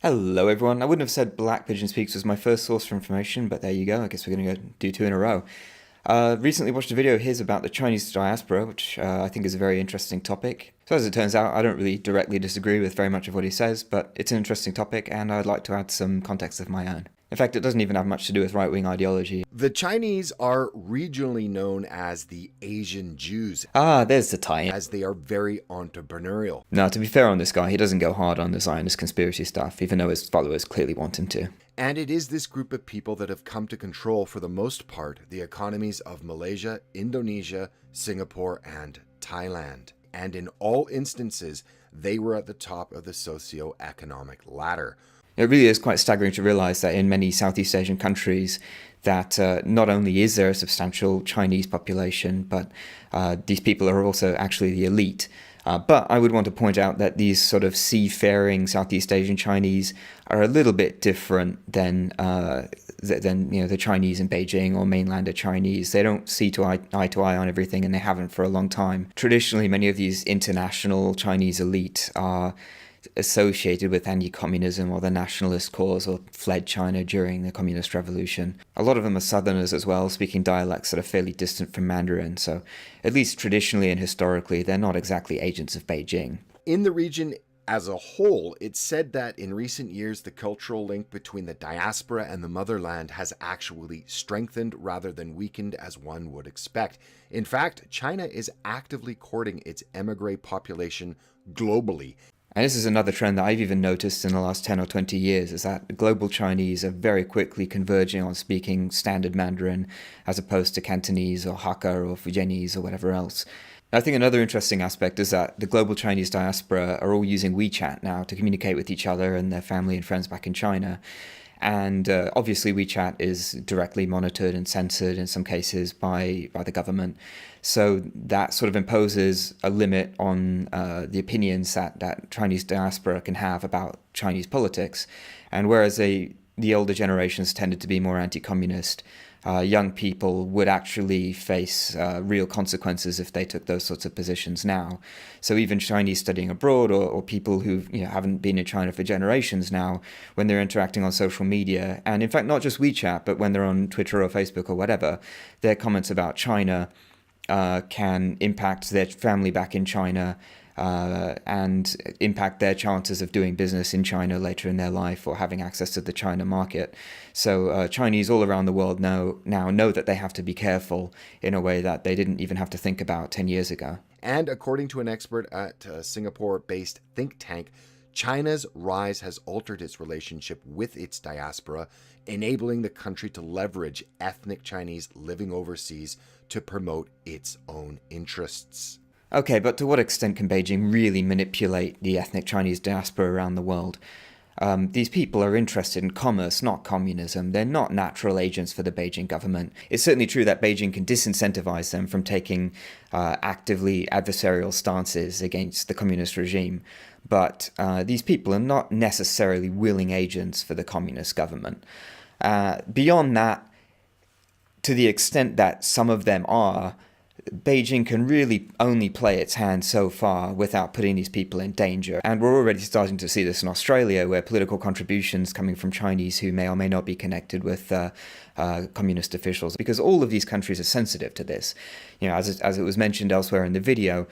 Hello everyone. I wouldn't have said Black Pigeon Speaks was my first source for information, but there you go. I guess we're going to go do two in a row. Recently watched a video of his about the Chinese diaspora, which I think is a very interesting topic. So as it turns out, I don't really directly disagree with very much of what he says, but it's an interesting topic and I'd like to add some context of my own. In fact, it doesn't even have much to do with right-wing ideology. The Chinese are regionally known as the Asian Jews, Ah, there's the tie-in. as they are very entrepreneurial. Now, to be fair on this guy, he doesn't go hard on the Zionist conspiracy stuff, even though his followers clearly want him to. And it is this group of people that have come to control, for the most part, the economies of Malaysia, Indonesia, Singapore, and Thailand. And in all instances, they were at the top of the socio-economic ladder. It really is quite staggering to realize that in many Southeast Asian countries that not only is there a substantial Chinese population, but these people are also actually the elite. But I would want to point out that these sort of seafaring Southeast Asian Chinese are a little bit different than the Chinese in Beijing or mainlander Chinese. They don't see eye to eye on everything, and they haven't for a long time. Traditionally, many of these international Chinese elite are associated with anti-communism or the nationalist cause, or fled China during the communist revolution. A lot of them are southerners as well, speaking dialects that are fairly distant from Mandarin, so at least traditionally and historically they're not exactly agents of Beijing. In the region as a whole, it's said that in recent years the cultural link between the diaspora and the motherland has actually strengthened rather than weakened, as one would expect. In fact, China is actively courting its emigre population globally. And this is another trend that I've even noticed in the last 10 or 20 years, is that global Chinese are very quickly converging on speaking standard Mandarin as opposed to Cantonese or Hakka or Fujianese or whatever else. I think another interesting aspect is that the global Chinese diaspora are all using WeChat now to communicate with each other and their family and friends back in China. And obviously WeChat is directly monitored and censored in some cases by the government. So that sort of imposes a limit on the opinions that Chinese diaspora can have about Chinese politics. And whereas the older generations tended to be more anti-communist, young people would actually face real consequences if they took those sorts of positions now. So even Chinese studying abroad, or people who haven't been in China for generations now, when they're interacting on social media, and in fact not just WeChat, but when they're on Twitter or Facebook or whatever, their comments about China can impact their family back in China, and impact their chances of doing business in China later in their life or having access to the China market. So Chinese all around the world now know that they have to be careful in a way that they didn't even have to think about 10 years ago. And according to an expert at a Singapore-based think tank, China's rise has altered its relationship with its diaspora, enabling the country to leverage ethnic Chinese living overseas to promote its own interests. Okay, but to what extent can Beijing really manipulate the ethnic Chinese diaspora around the world? These people are interested in commerce, not communism. They're not natural agents for the Beijing government. It's certainly true that Beijing can disincentivize them from taking actively adversarial stances against the communist regime. But these people are not necessarily willing agents for the communist government. Beyond that, to the extent that some of them are, Beijing can really only play its hand so far without putting these people in danger. And we're already starting to see this in Australia, where political contributions coming from Chinese who may or may not be connected with communist officials, because all of these countries are sensitive to this. As it was mentioned elsewhere in the video,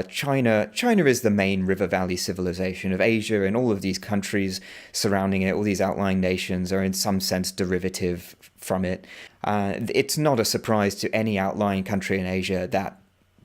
China is the main river valley civilization of Asia, and all of these countries surrounding it, all these outlying nations, are in some sense derivative from it. It's not a surprise to any outlying country in Asia that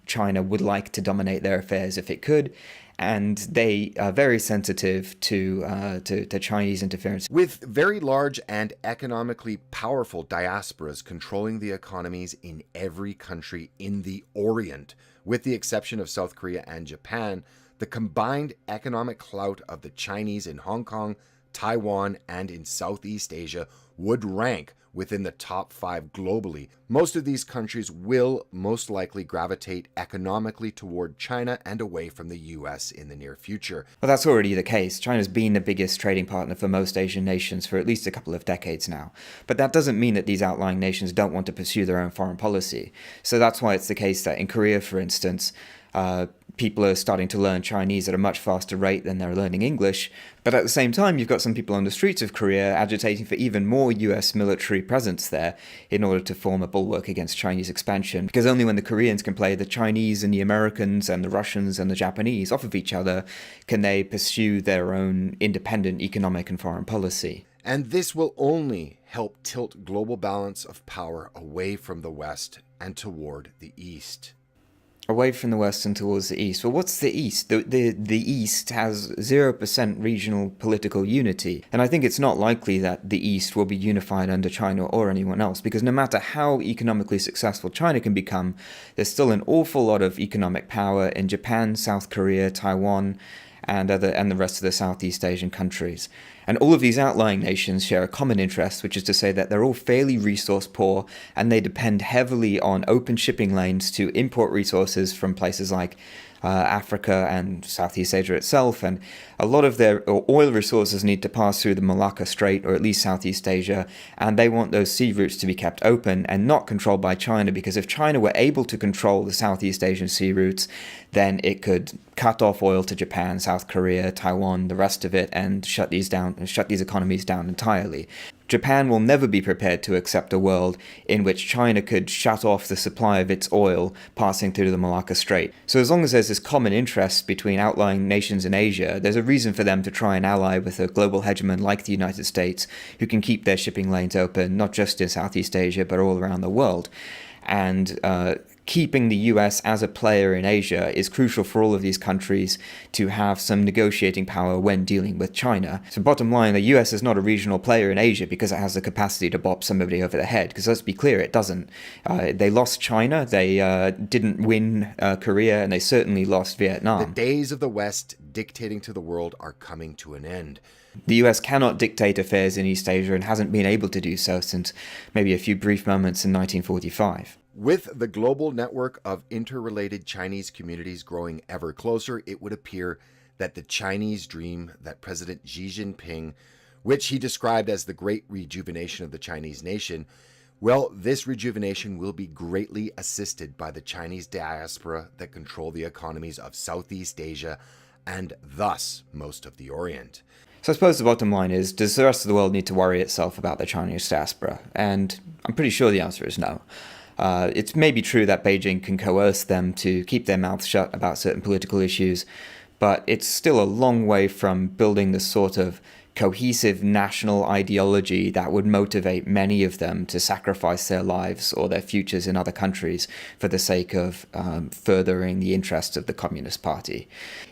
China would like to dominate their affairs if it could, and they are very sensitive to Chinese interference. With very large and economically powerful diasporas controlling the economies in every country in the Orient, with the exception of South Korea and Japan, the combined economic clout of the Chinese in Hong Kong, Taiwan, and in Southeast Asia would rank within the top 5 globally. Most of these countries will most likely gravitate economically toward China and away from the US in the near future. Well, that's already the case. China's been the biggest trading partner for most Asian nations for at least a couple of decades now. But that doesn't mean that these outlying nations don't want to pursue their own foreign policy. So that's why it's the case that in Korea, for instance, People are starting to learn Chinese at a much faster rate than they're learning English. But at the same time, you've got some people on the streets of Korea agitating for even more US military presence there in order to form a bulwark against Chinese expansion. Because only when the Koreans can play the Chinese and the Americans and the Russians and the Japanese off of each other can they pursue their own independent economic and foreign policy. And this will only help tilt global balance of power away from the West and toward the East. Away from the West and towards the East. Well, what's the East? The East has 0% regional political unity. And I think it's not likely that the East will be unified under China or anyone else, because no matter how economically successful China can become, there's still an awful lot of economic power in Japan, South Korea, Taiwan, and the rest of the Southeast Asian countries. And all of these outlying nations share a common interest, which is to say that they're all fairly resource poor, and they depend heavily on open shipping lanes to import resources from places like Africa and Southeast Asia itself, and a lot of their oil resources need to pass through the Malacca Strait, or at least Southeast Asia, and they want those sea routes to be kept open and not controlled by China, because if China were able to control the Southeast Asian sea routes, then it could cut off oil to Japan, South Korea, Taiwan, the rest of it, and shut these economies down entirely. Japan will never be prepared to accept a world in which China could shut off the supply of its oil passing through the Malacca Strait. So as long as there's this common interest between outlying nations in Asia, there's a reason for them to try and ally with a global hegemon like the United States, who can keep their shipping lanes open, not just in Southeast Asia, but all around the world. And keeping the US as a player in Asia is crucial for all of these countries to have some negotiating power when dealing with China. So bottom line, the US is not a regional player in Asia because it has the capacity to bop somebody over the head, because let's be clear, it doesn't. They lost China, they didn't win Korea, and they certainly lost Vietnam. The days of the West dictating to the world are coming to an end. The US cannot dictate affairs in East Asia and hasn't been able to do so since maybe a few brief moments in 1945. With the global network of interrelated Chinese communities growing ever closer, it would appear that the Chinese dream that President Xi Jinping, which he described as the great rejuvenation of the Chinese nation, well, this rejuvenation will be greatly assisted by the Chinese diaspora that control the economies of Southeast Asia and thus most of the Orient. So I suppose the bottom line is, does the rest of the world need to worry itself about the Chinese diaspora? And I'm pretty sure the answer is no. It may be true that Beijing can coerce them to keep their mouths shut about certain political issues, but it's still a long way from building the sort of cohesive national ideology that would motivate many of them to sacrifice their lives or their futures in other countries for the sake of furthering the interests of the Communist Party.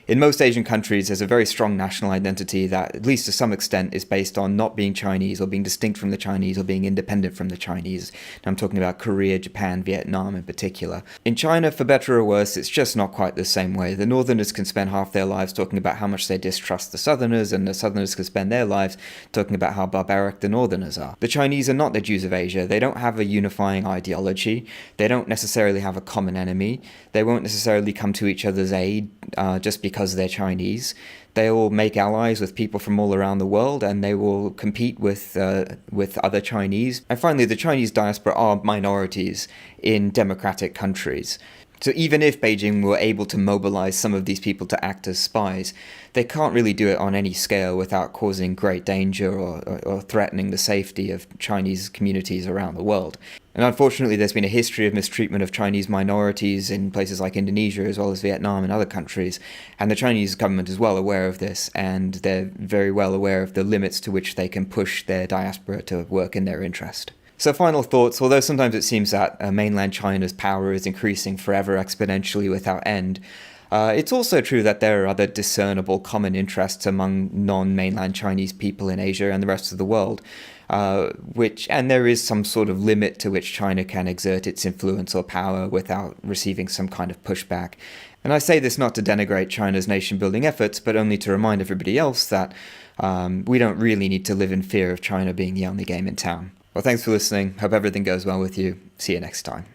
In most Asian countries, there's a very strong national identity that, at least to some extent, is based on not being Chinese or being distinct from the Chinese or being independent from the Chinese. And I'm talking about Korea, Japan, Vietnam in particular. In China, for better or worse, it's just not quite the same way. The Northerners can spend half their lives talking about how much they distrust the Southerners, and the Southerners can spend their lives talking about how barbaric the Northerners are. The Chinese are not the Jews of Asia. They don't have a unifying ideology. They don't necessarily have a common enemy. They won't necessarily come to each other's aid just because they're Chinese. They will make allies with people from all around the world, and they will compete with other Chinese. And finally, the Chinese diaspora are minorities in democratic countries. So even if Beijing were able to mobilize some of these people to act as spies, they can't really do it on any scale without causing great danger or threatening the safety of Chinese communities around the world. And unfortunately, there's been a history of mistreatment of Chinese minorities in places like Indonesia, as well as Vietnam and other countries. And the Chinese government is well aware of this, and they're very well aware of the limits to which they can push their diaspora to work in their interest. So final thoughts, although sometimes it seems that mainland China's power is increasing forever exponentially without end, it's also true that there are other discernible common interests among non-mainland Chinese people in Asia and the rest of the world, and there is some sort of limit to which China can exert its influence or power without receiving some kind of pushback. And I say this not to denigrate China's nation-building efforts, but only to remind everybody else that we don't really need to live in fear of China being the only game in town. Well, thanks for listening. Hope everything goes well with you. See you next time.